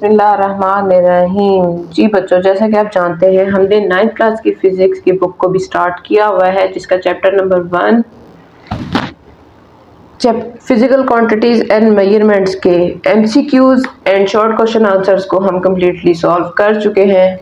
बिस्मिल्लाहिर्रहमानिर्रहीम। जी बच्चों, जैसा कि आप जानते हैं हमने 9th क्लास की फिजिक्स की बुक को भी स्टार्ट किया हुआ है, जिसका chapter number 1 physical quantities and measurements के MCQs and short question answers को हम कम्प्लीटली सॉल्व कर चुके हैं।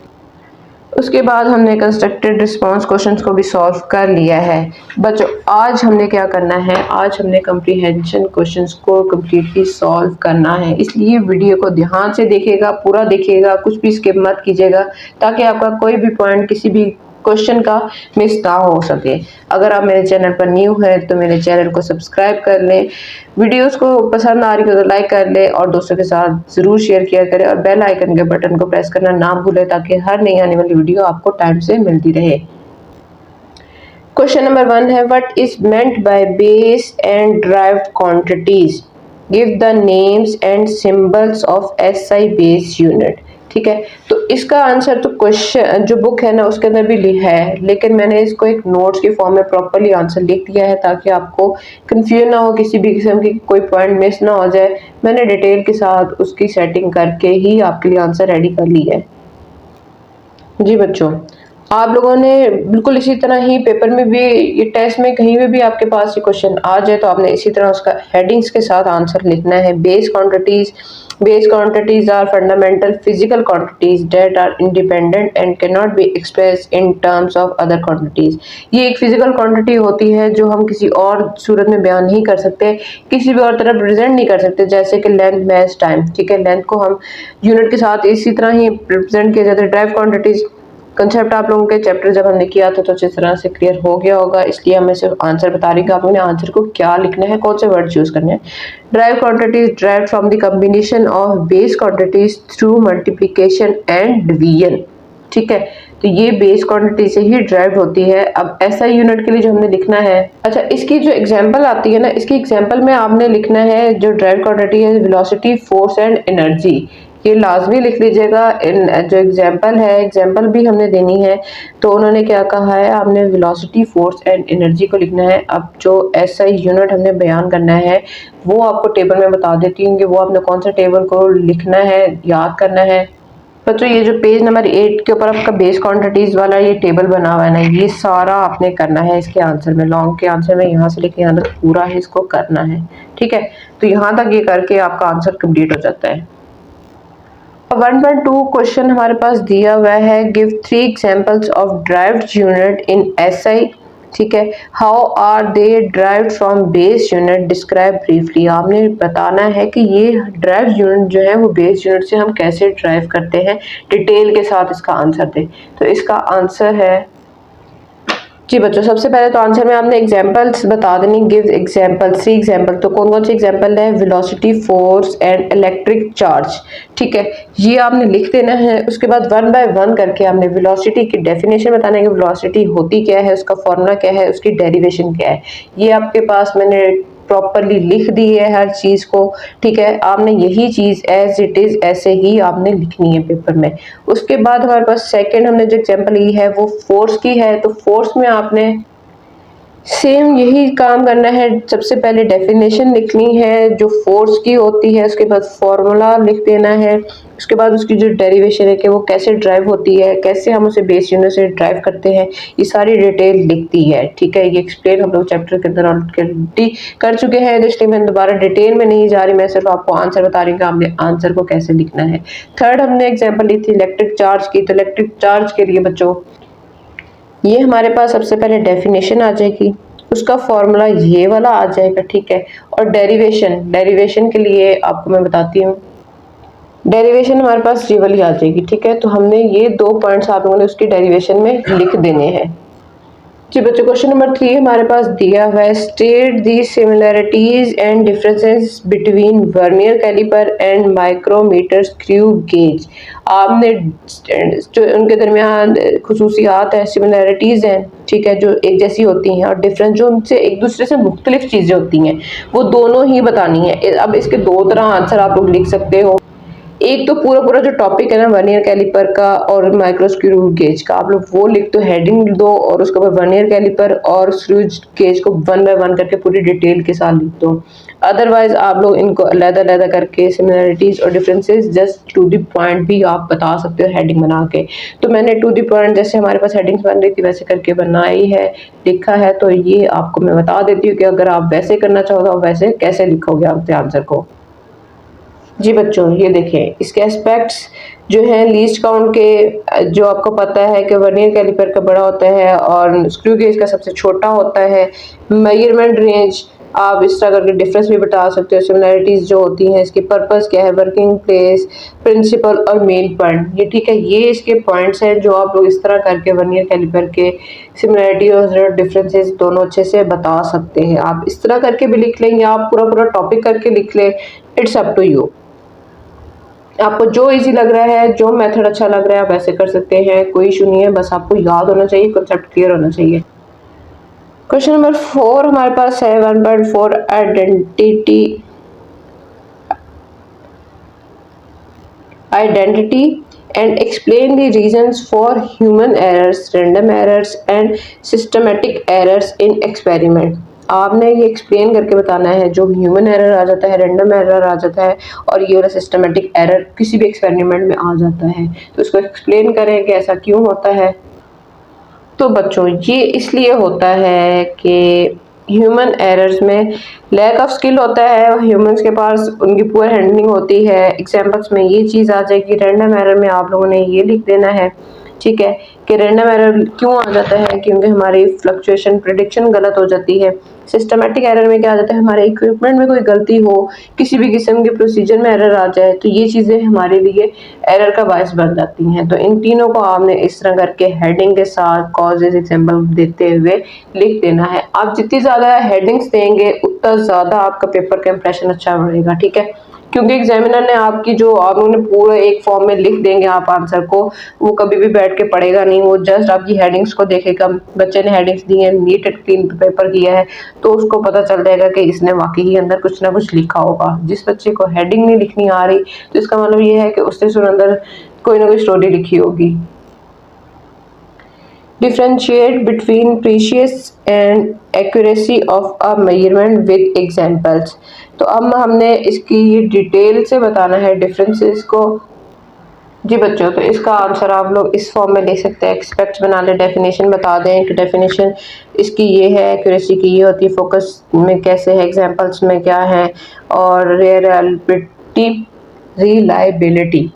उसके बाद हमने कंस्ट्रक्टेड रिस्पांस क्वेश्चंस को भी सॉल्व कर लिया है। बच्चों, आज हमने क्या करना है, आज हमने कम्प्रीहेंशन क्वेश्चंस को कम्प्लीटली सॉल्व करना है। इसलिए वीडियो को ध्यान से देखिएगा, पूरा देखिएगा, कुछ भी स्किप मत कीजिएगा, ताकि आपका कोई भी पॉइंट किसी भी क्वेश्चन का मिस ना हो सके। अगर आप मेरे चैनल पर न्यू हैं तो मेरे चैनल को सब्सक्राइब कर लें, वीडियोस को पसंद आ रही हो तो लाइक कर लें और दोस्तों के साथ ज़रूर शेयर किया करें और बेल आइकन के बटन को प्रेस करना ना भूलें, ताकि हर नई आने वाली वीडियो आपको टाइम से मिलती रहे। क्वेश्चन नंबर 1 है, what is meant by base and derived quantities, give the names and symbols of SI base unit. ठीक है, तो इसका आंसर तो क्वेश्चन जो बुक है ना उसके अंदर भी है, लेकिन मैंने इसको एक नोट्स की फॉर्म में प्रॉपर्ली आंसर लिख दिया है, ताकि आपको कंफ्यूजन ना हो, किसी भी किस्म की कोई पॉइंट मिस ना हो जाए। मैंने डिटेल के साथ उसकी सेटिंग करके ही आपके लिए आंसर रेडी कर ली है। जी बच्चों, आप लोगों ने बिल्कुल इसी तरह ही पेपर में भी, ये टेस्ट में कहीं पे भी आपके पास ये क्वेश्चन आ जाए तो आपने इसी तरह उसका हेडिंग्स के साथ आंसर लिखना है। Base quantities are fundamental physical quantities that are independent and can not be expressed in terms of other quantities. ये एक फिजिकल क्वांटिटी होती है जो हम किसी और सूरत में बयान नहीं कर सकते, किसी भी और तरह रिप्रेजेंट नहीं कर सकते, जैसे कि लेंथ, मास, टाइम। ठीक है, लेंथ को हम यूनिट के साथ इसी तरह ही रिप्रेजेंट किया जाता है। ड्राइव क्वांटिटीज कंसेप्ट आप लोगों के चैप्टर जब हमने किया था तो अच्छी तरह से क्लियर हो गया होगा, इसलिए मैं सिर्फ आंसर बता रही हूँ कि आप लोगों ने आंसर को क्या लिखना है, कौन से वर्ड यूज करने हैं। Drive quantities drive from the combination of base quantities through multiplication and division. ठीक है, तो ये बेस क्वांटिटी से ही ड्राइव होती है। अब एसआई यूनिट के लिए जो हमने लिखना है, अच्छा इसकी जो एग्जांपल आती है ना, इसकी एग्जांपल में आपने लिखना है जो ड्राइव क्वांटिटी है वेलोसिटी, फोर्स एंड एनर्जी। ये लाजमी लिख लीजिएगा। जो एग्जांपल है, एग्जांपल भी हमने देनी है, तो उन्होंने क्या कहा है, आपने वेलोसिटी, फोर्स एंड एनर्जी को लिखना है। अब जो एसआई यूनिट हमने बयान करना है वो आपको टेबल में बता देती हूँ कि वो आपने कौन सा टेबल को लिखना है, याद करना है। बच्चों, ये जो पेज नंबर 8 के ऊपर आपका बेस क्वांटिटीज वाला ये टेबल बना हुआ है ना, ये सारा आपने करना है इसके आंसर में। लॉन्ग के आंसर में यहाँ से लेके यहाँ तक पूरा ही इसको करना है। ठीक है, तो यहाँ तक ये करके आपका आंसर कंप्लीट हो जाता है। 1.2 क्वेश्चन हमारे पास दिया हुआ है, give 3 examples of derived unit in SI. ठीक है, how are they derived from base unit, describe briefly. आपने बताना है कि ये ड्राइव यूनिट जो है वो बेस यूनिट से हम कैसे ड्राइव करते हैं, डिटेल के साथ इसका आंसर दें। तो इसका आंसर है, जी बच्चों, सबसे पहले तो आंसर में आपने एग्जांपल्स बता देनी, गिव एग्जांपल, 3 एग्जांपल। तो कौन कौन सी एग्जांपल है, velocity, force and electric charge. ठीक है, ये आपने लिख देना है। उसके बाद 1 बाय 1 करके आपने वेलोसिटी की डेफिनेशन बताना है कि वेलोसिटी होती क्या है, उसका फॉर्मूला क्या है, उसकी डेरिवेशन क्या है। ये आपके पास मैंने प्रॉपरली लिख दी है हर चीज को। ठीक है, आपने यही चीज एज इट इज ऐसे ही आपने लिखनी है पेपर में। उसके बाद हमारे पास सेकंड हमने जो एग्जांपल ली है वो फोर्स की है। तो फोर्स में आपने सेम यही काम करना है, सबसे पहले डेफिनेशन लिखनी है जो फोर्स की होती है, उसके बाद फॉर्मूला लिख देना है, उसके बाद उसकी जो डेरिवेशन है कि वो कैसे ड्राइव होती है, कैसे हम उसे बेस यूनिट से ड्राइव करते हैं, ये सारी डिटेल लिखती है। ठीक है, ये एक्सप्लेन हम लोग चैप्टर के अंदर ऑलरेडी कर चुके हैं, इसलिए मैं दोबारा डिटेल में नहीं जा रही, मैं सिर्फ आपको आंसर बता रही हूँ कि आपने आंसर को कैसे लिखना है। थर्ड हमने एग्जाम्पल ली थी इलेक्ट्रिक चार्ज की। तो इलेक्ट्रिक चार्ज के लिए बच्चों ये हमारे पास सबसे पहले डेफिनेशन आ जाएगी, उसका फॉर्मूला ये वाला आ जाएगा। ठीक है, और डेरिवेशन के लिए आपको मैं बताती हूँ, डेरिवेशन हमारे पास ये वाली आ जाएगी। ठीक है, तो हमने ये 2 पॉइंट्स आप लोगों ने उसकी डेरिवेशन में लिख देने हैं। जी बच्चों, क्वेश्चन नंबर 3 हमारे पास दिया हुआ है, state the similarities and differences between vernier caliper and micrometer screw gauge. आपने जो उनके दरमियान खुसूसियात है, सिमिलैरिटीज हैं, ठीक है, जो एक जैसी होती हैं, और डिफरेंस जो उनसे एक दूसरे से मुख्तलिफ चीज़ें होती हैं, वो दोनों ही बतानी है। अब इसके 2 तरह आंसर आप लोग लिख सकते हो। एक तो पूरा जो टॉपिक है ना वर्नियर कैलिपर का और माइक्रो स्क्रू गेज का, आप लोग वो लिख दो, हेडिंग दो और उसके बाद वर्नियर कैलिपर और स्क्रू गेज को 1 बाय 1 करके पूरी डिटेल के साथ लिख दो। अदरवाइज आप लोग इनको अलग-अलग करके सिमिलरिटीज और differences just to the point भी आप बता सकते हो हेडिंग बना के। तो मैंने टू द पॉइंट जैसे हमारे पास हेडिंग्स बन रही थी वैसे करके बनाई है, लिखा है। तो ये आपको मैं बता देती हूँ कि अगर आप वैसे करना चाहो तो वैसे कैसे लिखोगे आप आंसर को। जी बच्चों, ये देखें इसके एस्पेक्ट्स जो हैं लीस्ट काउंट के, जो आपको पता है कि वर्नियर कैलिपर का बड़ा होता है और स्क्रू गेज का सबसे छोटा होता है। मेजरमेंट रेंज आप इस तरह करके डिफरेंस भी बता सकते हो। सिमिलरिटीज़ जो होती हैं, इसकी पर्पस क्या है, वर्किंग प्लेस, प्रिंसिपल और मेन पॉइंट, ये ठीक है, ये इसके पॉइंट्स हैं जो आप लोग इस तरह करके वर्नियर कैलिपर के सिमिलरिटी और डिफरेंसेस दोनों अच्छे से बता सकते हैं। आप इस तरह करके भी लिख लें या आप पूरा टॉपिक करके लिख लें, इट्स अप टू यू। आपको जो इजी लग रहा है, जो मेथड अच्छा लग रहा है आप ऐसे कर सकते हैं, कोई इशू नहीं है, बस आपको याद होना चाहिए, कॉन्सेप्ट क्लियर होना चाहिए। क्वेश्चन नंबर 4 हमारे पास है 1.4 identity and explain the reasons for human errors, random errors and systematic errors in experiment. आपने ये एक्सप्लेन करके बताना है जो ह्यूमन एरर आ जाता है, रैंडम एरर आ जाता है और ये वाला सिस्टमेटिक एरर किसी भी एक्सपेरिमेंट में आ जाता है, तो इसको एक्सप्लेन करें कि ऐसा क्यों होता है। तो बच्चों ये इसलिए होता है कि ह्यूमन एरर्स में लैक ऑफ स्किल होता है, ह्यूमंस के पास उनकी पुअर हैंडलिंग होती है। एग्जांपल्स में ये चीज़ आ जाएगी। रैंडम एरर में आप लोगों ने ये लिख देना है, ठीक है, कि रैंडम एरर क्यों आ जाता है, क्योंकि हमारी फ्लक्चुएशन प्रिडिक्शन गलत हो जाती है। सिस्टमेटिक एरर में क्या आ जाता है, हमारे इक्विपमेंट में कोई गलती हो, किसी भी किस्म के प्रोसीजर में एरर आ जाए, तो ये चीज़ें हमारे लिए एरर का बायस बन जाती हैं। तो इन तीनों को आपने इस तरह करके हेडिंग के साथ कॉजेज एग्जाम्पल देते हुए लिख देना है। आप जितनी ज़्यादा हेडिंग्स देंगे उतना ज़्यादा आपका पेपर का इंप्रेशन अच्छा बढ़ेगा, ठीक है, क्योंकि एग्जामिनर ने आपकी जो आप लोगों ने पूरे एक फॉर्म में लिख देंगे आप आंसर को, वो कभी भी बैठ के पढ़ेगा नहीं, वो जस्ट आपकी हेडिंग्स को देखेगा। बच्चे ने हेडिंग्स दी हैं, नीट एंड क्लीन पेपर किया है, तो उसको पता चल जाएगा कि इसने वाकई ही अंदर कुछ ना कुछ लिखा होगा। जिस बच्चे को हेडिंग नहीं लिखनी आ रही तो इसका मतलब ये है कि उसने सुन अंदर कोई ना कोई स्टोरी लिखी होगी। Differentiate between precision and accuracy of a measurement with examples। तो अब हमने इसकी ये डिटेल से बताना है डिफरेंसेस को। जी बच्चों, तो इसका आंसर आप लोग इस फॉर्म में ले सकते हैं। एक्सपेक्ट बना ले, डेफिनेशन बता दें कि डेफिनेशन इसकी ये है, एक्यूरेसी की ये होती है, फोकस में कैसे है, एग्जांपल्स में क्या है, और रिलायबिलिटी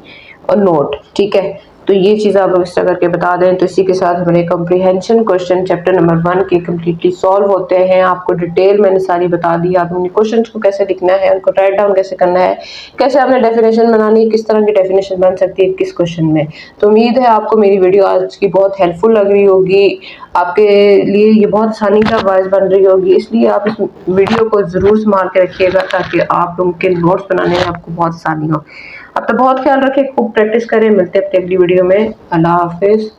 और नोट, ठीक है। तो ये चीज़ आप लोग इस तरह करके बता दें। तो इसी के साथ हमारे कम्प्रीहेंशन क्वेश्चन चैप्टर नंबर 1 के कम्प्लीटली सॉल्व होते हैं। आपको डिटेल मैंने सारी बता दी, आपने क्वेश्चन को कैसे लिखना है, उनको राइट डाउन कैसे करना है, कैसे आपने डेफिनेशन बनानी है, किस तरह की डेफिनेशन बन सकती है किस क्वेश्चन में। तो उम्मीद है आपको मेरी वीडियो आज की बहुत हेल्पफुल लग रही होगी, आपके लिए ये बहुत आसानी का बायस बन रही होगी, इसलिए आप इस वीडियो को ज़रूर संभाल के रखिएगा ताकि आप लोगों के नोट्स बनाने में आपको बहुत आसानी हो। अब तो बहुत ख्याल रखें, खूब प्रैक्टिस करें। मिलते हैं अपनी अगली वीडियो में। अल्लाह हाफिज़।